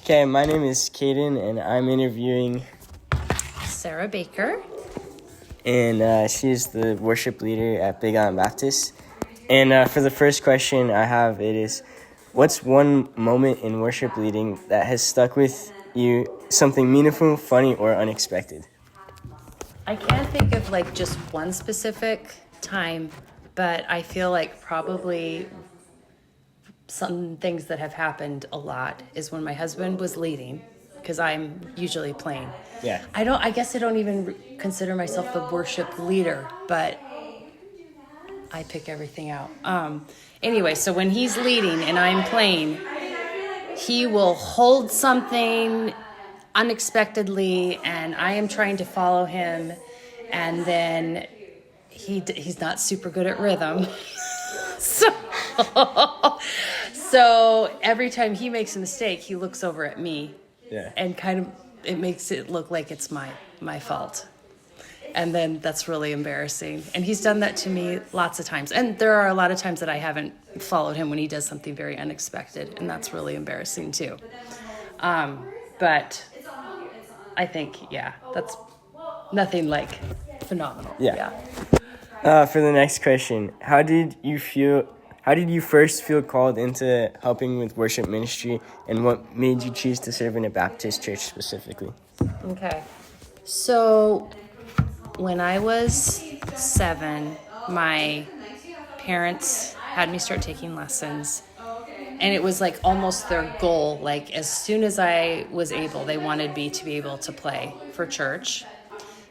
Okay, my name is Kaden, and I'm interviewing, Sarah Baker. and she's the worship leader at Big Island Baptist. And for the first question I have, it is, what's one moment in worship leading that has stuck with you, something meaningful, funny, or unexpected? I can't think of like just one specific time, but I feel like probably some things that have happened a lot is when my husband was leading, because I'm usually playing. Yeah. I guess I don't even consider myself the worship leader, but I pick everything out. Anyway, so when he's leading and I'm playing, he will hold something unexpectedly, and I am trying to follow him, and then he's not super good at rhythm. so so every time he makes a mistake, he looks over at me, Yeah. and kind of it makes it look like it's my fault. And then that's really embarrassing. And he's done that to me lots of times. And there are a lot of times that I haven't followed him when he does something very unexpected, and that's really embarrassing too. But I think, that's nothing like phenomenal. Yeah. For the next question, how did you first feel called into helping with worship ministry, and what made you choose to serve in a Baptist church specifically? Okay. So when I was 7, my parents had me start taking lessons. And it was like almost their goal. Like as soon as I was able, they wanted me to be able to play for church.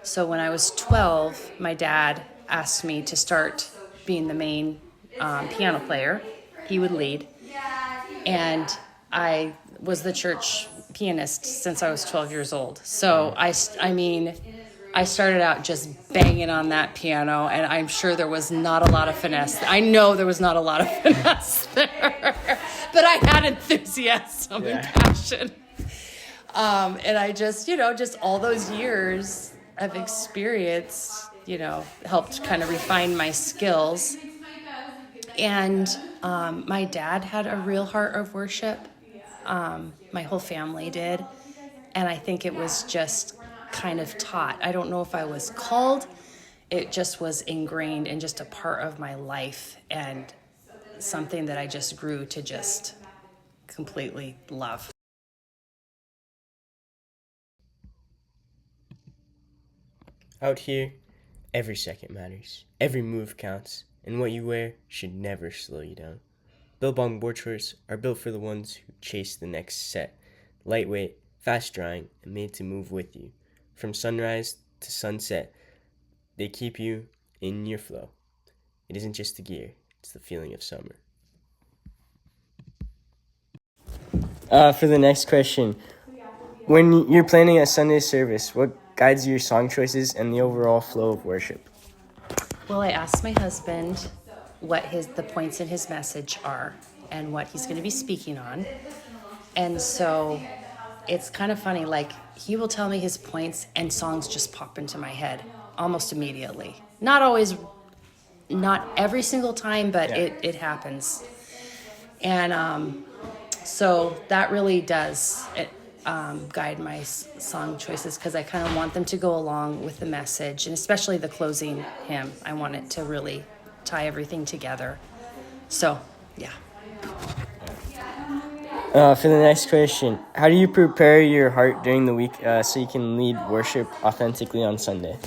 So when I was 12, my dad asked me to start being the main piano player. He would lead. And I was the church pianist since I was 12 years old. So I started out just banging on that piano, and I'm sure there was not a lot of finesse. I know there was not a lot of finesse there, but I had enthusiasm and passion. And I just all those years of experience, helped kind of refine my skills. And my dad had a real heart of worship. My whole family did. And I think it was just kind of taught. I don't know if I was called. It just was ingrained and just a part of my life, and something that I just grew to just completely love. Out here, every second matters, every move counts, and what you wear should never slow you down. Billabong board shorts are built for the ones who chase the next set. Lightweight, fast drying, and made to move with you. From sunrise to sunset, they keep you in your flow. It isn't just the gear, it's the feeling of summer. For the next question, when you're planning a Sunday service, what guides your song choices and the overall flow of worship? Well, I asked my husband what the points in his message are and what he's going to be speaking on. And so it's kind of funny, like he will tell me his points and songs just pop into my head almost immediately. Not every single time, but it happens. And so that really does guide my song choices, because I kind of want them to go along with the message, and especially the closing hymn. I want it to really tie everything together. So, yeah. For the next question, how do you prepare your heart during the week so you can lead worship authentically on Sunday?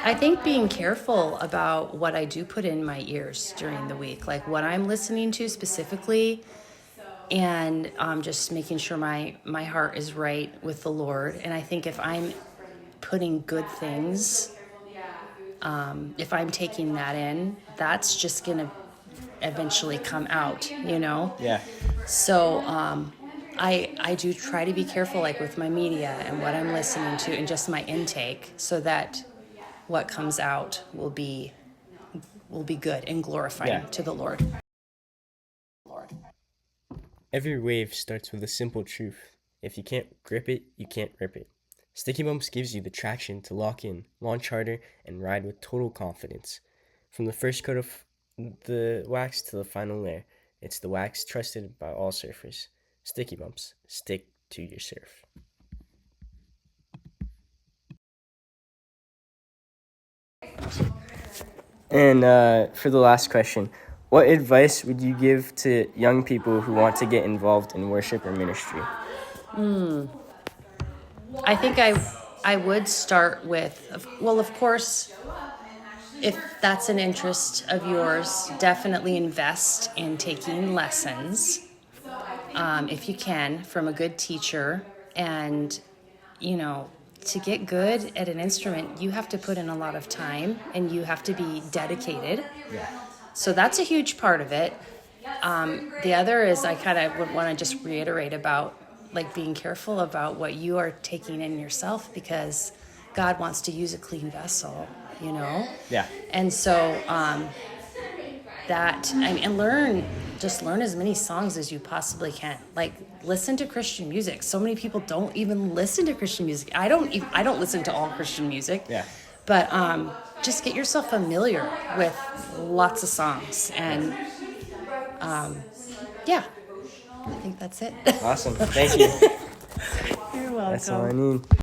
I think being careful about what I do put in my ears during the week, like what I'm listening to specifically, and just making sure my heart is right with the Lord. And I think if I'm putting good things, if I'm taking that in, that's just going to eventually come out, Yeah. So I do try to be careful, like with my media and what I'm listening to and just my intake, so that what comes out will be good and glorifying to the Lord. Every wave starts with a simple truth. If you can't grip it, you can't rip it. Sticky Bumps gives you the traction to lock in, launch harder, and ride with total confidence. From the first coat of the wax to the final layer, It's the wax trusted by all surfers. Sticky bumps. Stick to your surf. And for the last question, what advice would you give to young people who want to get involved in worship or ministry? I think I would start with, well, of course, if that's an interest of yours, definitely invest in taking lessons, if you can, from a good teacher. And, you know, to get good at an instrument, you have to put in a lot of time and you have to be dedicated. Yeah. So that's a huge part of it. The other is I kind of would want to just reiterate about like being careful about what you are taking in yourself, because God wants to use a clean vessel, you know? Yeah. And so and learn as many songs as you possibly can. Like, listen to Christian music. So many people don't even listen to Christian music. I don't listen to all Christian music. Yeah. But just get yourself familiar with lots of songs. And yeah, I think that's it. Awesome. Thank you. You're welcome. That's all I need.